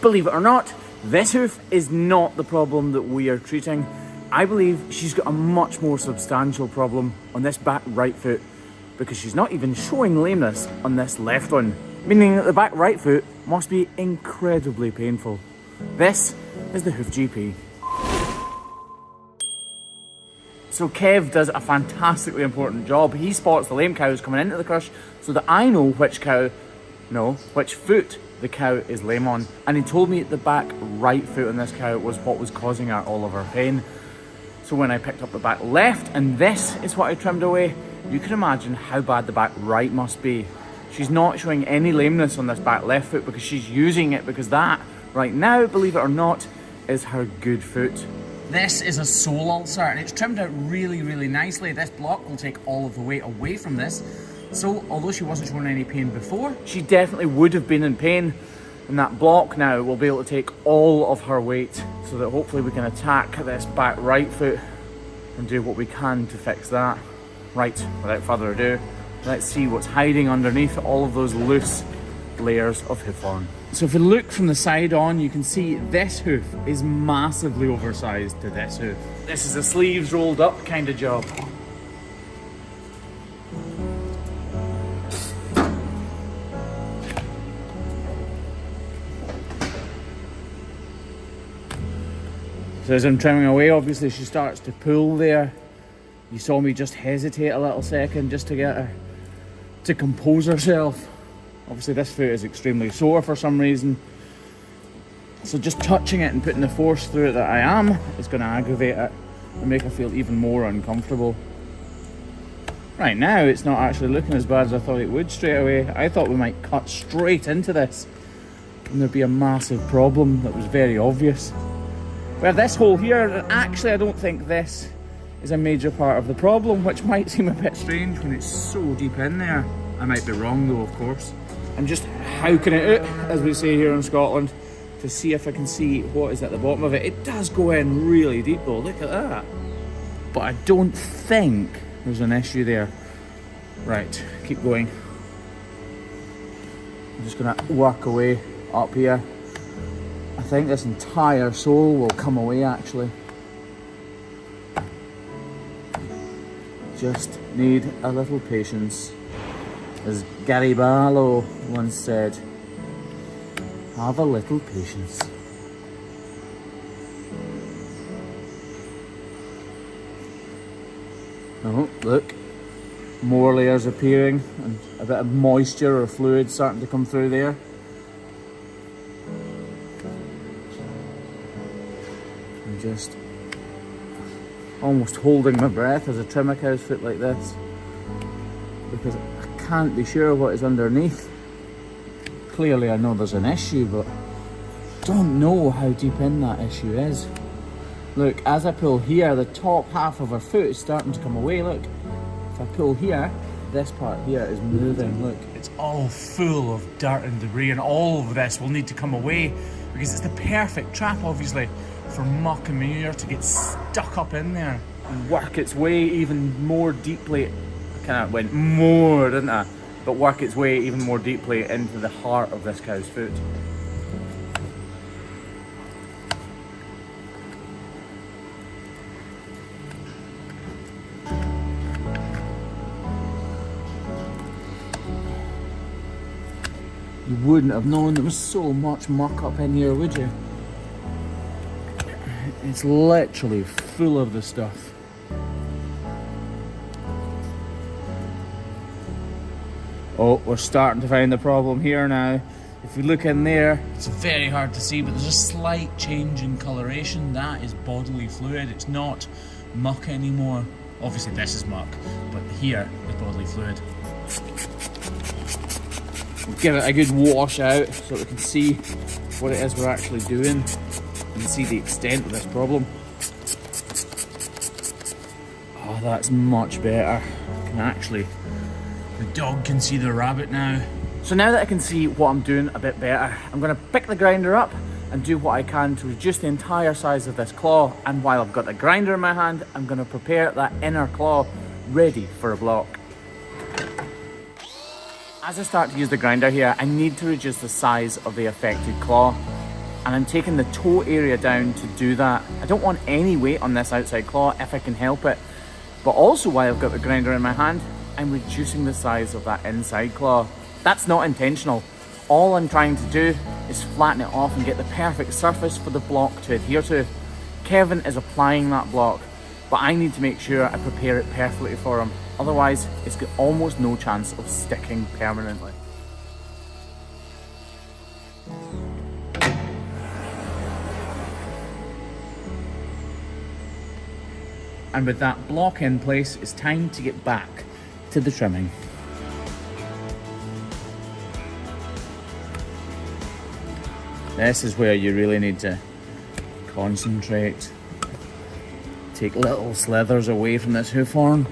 believe it or not, this hoof is not the problem that we are treating. I believe she's got a much more substantial problem on this back right foot, because she's not even showing lameness on this left one, meaning that the back right foot must be incredibly painful. This is the Hoof GP. So Kev does a fantastically important job. He spots the lame cows coming into the crush so that I know which foot the cow is lame on. And he told me the back right foot on this cow was what was causing her all of her pain. So when I picked up the back left and this is what I trimmed away, you can imagine how bad the back right must be. She's not showing any lameness on this back left foot because she's using it, because that right now, believe it or not, is her good foot. This is a sole ulcer and it's trimmed out really, really nicely. This block will take all of the weight away from this. So although she wasn't showing any pain before, she definitely would have been in pain. And that block now will be able to take all of her weight so that hopefully we can attack this back right foot and do what we can to fix that. Right, without further ado, let's see what's hiding underneath all of those loose layers of hoof on. So if you look from the side on, you can see this hoof is massively oversized to this hoof. This is a sleeves rolled up kind of job. So as I'm trimming away, obviously she starts to pull there. You saw me just hesitate a little second just to get her to compose herself. Obviously this foot is extremely sore for some reason. So just touching it and putting the force through it that I am is going to aggravate it and make her feel even more uncomfortable. Right now it's not actually looking as bad as I thought it would straight away. I thought we might cut straight into this and there'd be a massive problem that was very obvious. We have this hole here, and actually I don't think this is a major part of the problem, which might seem a bit strange when it's so deep in there. I might be wrong though, of course. I'm just howking it out, as we say here in Scotland, to see if I can see what is at the bottom of it. It does go in really deep though, look at that. But I don't think there's an issue there. Right, keep going. I'm just gonna work away up here. I think this entire sole will come away actually. Just need a little patience. As Gary Barlow once said, have a little patience. Oh, look, more layers appearing and a bit of moisture or fluid starting to come through there. I'm just almost holding my breath as I trim a cow's foot like this, because I can't be sure what is underneath. Clearly I know there's an issue, but don't know how deep in that issue is. Look, as I pull here, the top half of her foot is starting to come away. Look, if I pull here, this part here is moving. Look, it's all full of dirt and debris, and all of this will need to come away because it's the perfect trap, obviously, for muck and manure to get stuck up in there and work its way even more deeply. I kind of went more, didn't I? But work its way even more deeply into the heart of this cow's foot. You wouldn't have known there was so much muck up in here, would you? It's literally full of the stuff. Oh, we're starting to find the problem here now. If we look in there, it's very hard to see, but there's a slight change in coloration. That is bodily fluid. It's not muck anymore. Obviously this is muck, but here is bodily fluid. We'll give it a good wash out so we can see what it is we're actually doing and see the extent of this problem. Oh, that's much better. I can actually, the dog can see the rabbit now. So now that I can see what I'm doing a bit better, I'm going to pick the grinder up and do what I can to reduce the entire size of this claw. And while I've got the grinder in my hand, I'm going to prepare that inner claw ready for a block. As I start to use the grinder here, I need to reduce the size of the affected claw. and I'm taking the toe area down to do that. I don't want any weight on this outside claw if I can help it, but also while I've got the grinder in my hand, I'm reducing the size of that inside claw. That's not intentional. All I'm trying to do is flatten it off and get the perfect surface for the block to adhere to. Kevin is applying that block, but I need to make sure I prepare it perfectly for him. Otherwise, it's got almost no chance of sticking permanently. And with that block in place, it's time to get back to the trimming. This is where you really need to concentrate. Take little slithers away from this hoof horn,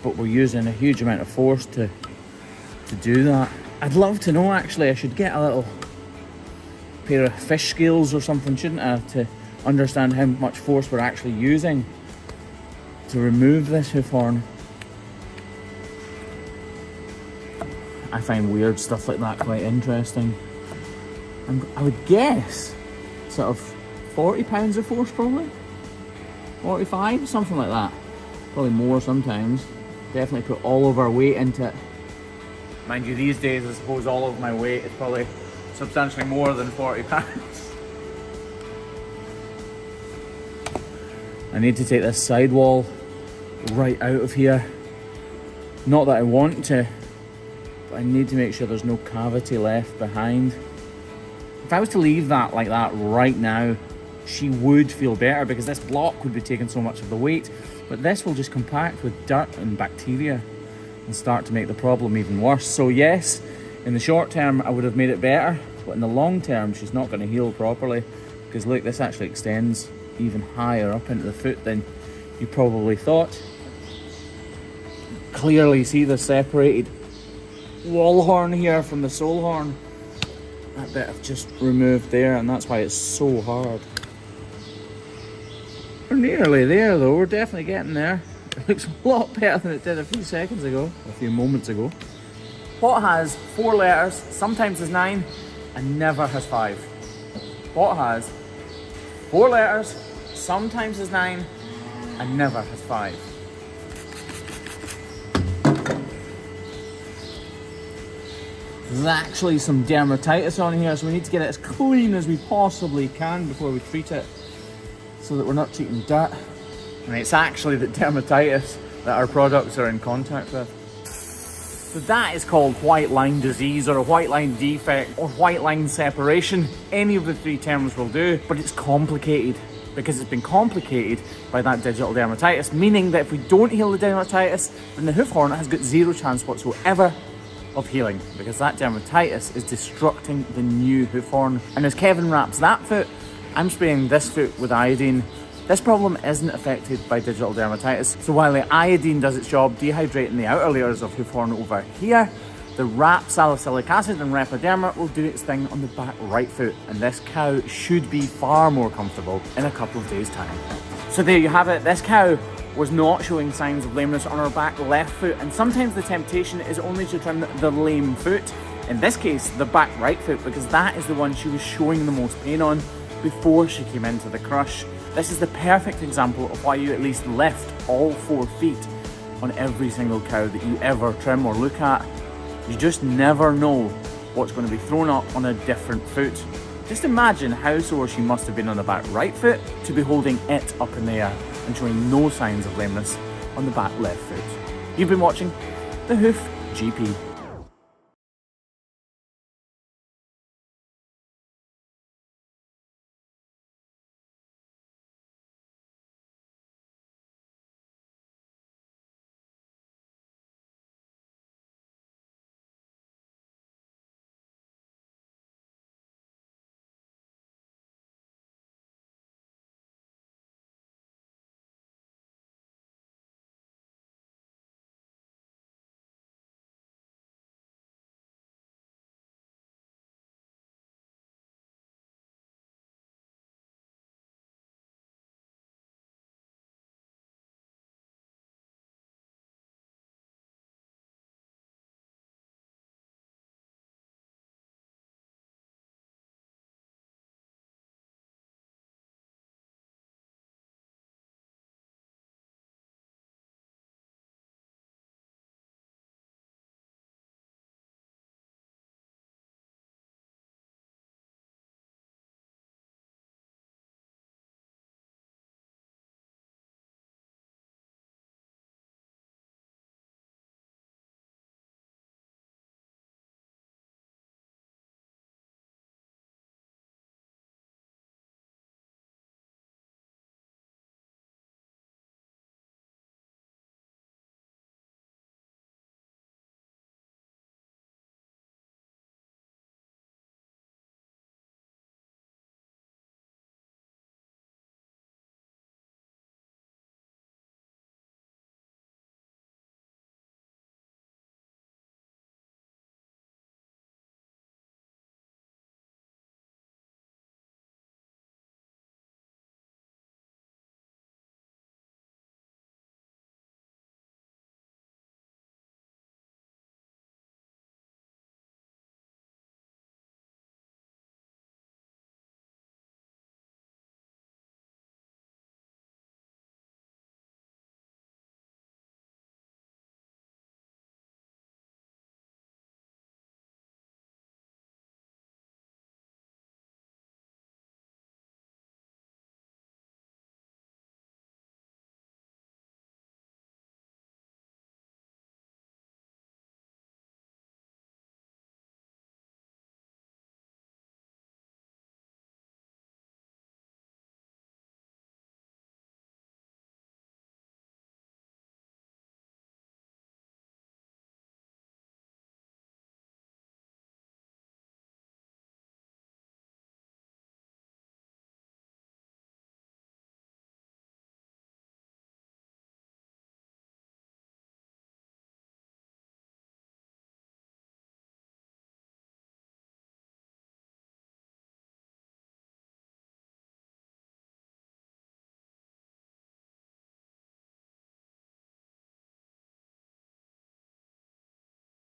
but we're using a huge amount of force to do that. I'd love to know, actually, I should get a little pair of fish scales or something, shouldn't I, to understand how much force we're actually using to remove this hoof horn. I find weird stuff like that quite interesting. I would guess sort of 40 pounds of force, probably 45, something like that. Probably more sometimes. Definitely put all of our weight into it. Mind you, these days I suppose all of my weight is probably substantially more than 40 pounds. I need to take this sidewall right out of here. Not that I want to, but I need to make sure there's no cavity left behind. If I was to leave that like that right now, she would feel better because this block would be taking so much of the weight, but this will just compact with dirt and bacteria and start to make the problem even worse. So yes, in the short term I would have made it better, but in the long term she's not going to heal properly, because look, this actually extends even higher up into the foot than you probably thought. Clearly see the separated wall horn here from the sole horn. That bit I've just removed there, and that's why it's so hard. We're nearly there though, we're definitely getting there. It looks a lot better than it did a few seconds ago, a few moments ago. What has 4 letters, sometimes has 9, and never has 5? What has 4 letters, sometimes has 9, and never has 5? There's actually some dermatitis on here, so we need to get it as clean as we possibly can before we treat it, so that we're not treating dirt. And it's actually the dermatitis that our products are in contact with. So that is called white line disease, or a white line defect, or white line separation. Any of the 3 terms will do, but it's complicated because it's been complicated by that digital dermatitis, meaning that if we don't heal the dermatitis, then the hoof horn has got 0 chance whatsoever of healing, because that dermatitis is destructing the new hoof horn. And as Kevin wraps that foot, I'm spraying this foot with iodine. This problem isn't affected by digital dermatitis, so while the iodine does its job dehydrating the outer layers of hoof horn over here, the RAP salicylic acid and Repaderma will do its thing on the back right foot, and this cow should be far more comfortable in a couple of days' time. So there you have it. This cow was not showing signs of lameness on her back left foot, and sometimes the temptation is only to trim the lame foot. In this case, the back right foot, because that is the one she was showing the most pain on before she came into the crush. This is the perfect example of why you at least lift all 4 feet on every single cow that you ever trim or look at. You just never know what's going to be thrown up on a different foot. Just imagine how sore she must have been on the back right foot to be holding it up in the air and showing no signs of lameness on the back left foot. You've been watching the Hoof GP.